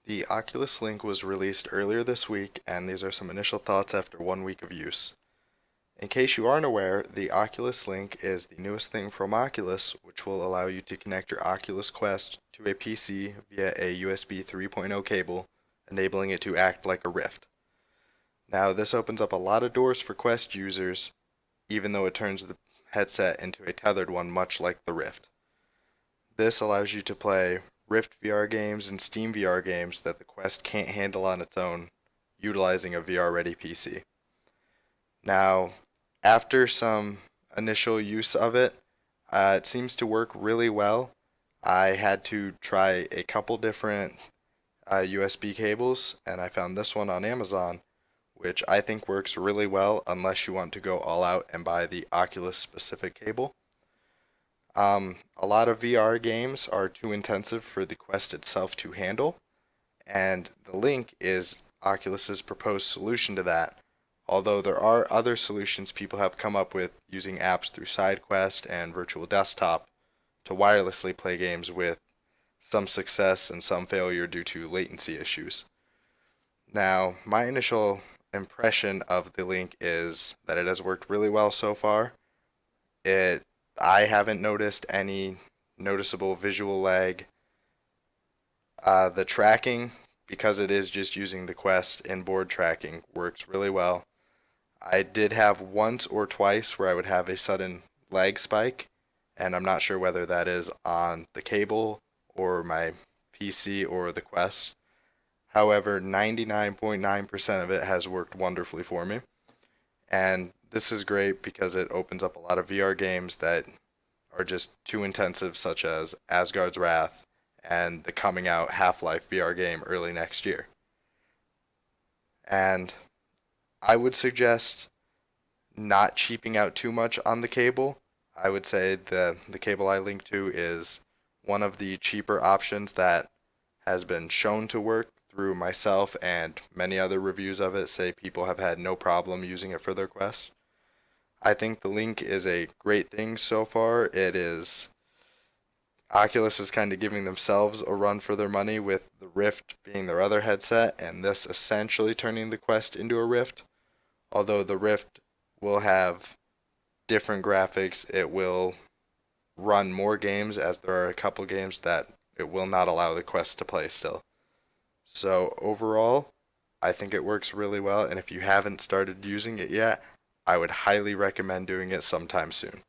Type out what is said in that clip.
The Oculus Link was released earlier this week, and these are some initial thoughts after 1 week of use. In case you aren't aware, the Oculus Link is the newest thing from Oculus, which will allow you to connect your Oculus Quest to a PC via a USB 3.0 cable, enabling it to act like a Rift. Now, this opens up a lot of doors for Quest users, even though it turns the headset into a tethered one, much like the Rift. This allows you to play Rift VR games and Steam VR games that the Quest can't handle on its own, utilizing a VR-ready PC. Now, after some initial use of it, it seems to work really well. I had to try a couple different USB cables, and I found this one on Amazon, which I think works really well unless you want to go all out and buy the Oculus specific cable. A lot of VR games are too intensive for the Quest itself to handle, and the Link is Oculus's proposed solution to that. Although there are other solutions people have come up with using apps through SideQuest and Virtual Desktop to wirelessly play games with some success and some failure due to latency issues. Now, my initial impression of the Link is that it has worked really well so far. I haven't noticed any noticeable visual lag. The tracking, because it is just using the Quest inboard tracking, works really well. I did have once or twice where I would have a sudden lag spike, and I'm not sure whether that is on the cable or my PC or the Quest. However, 99.9% of it has worked wonderfully for me. And this is great because it opens up a lot of VR games that are just too intensive, such as Asgard's Wrath and the coming out Half-Life VR game early next year. And I would suggest not cheaping out too much on the cable. I would say the cable I link to is one of the cheaper options that has been shown to work through myself, and many other reviews of it say people have had no problem using it for their Quest. I think the Link is a great thing so far. Oculus is kind of giving themselves a run for their money with the Rift being their other headset, and this essentially turning the Quest into a Rift. Although the Rift will have different graphics, it will run more games, as there are a couple games that it will not allow the Quest to play still. So overall, I think it works really well, and if you haven't started using it yet, I would highly recommend doing it sometime soon.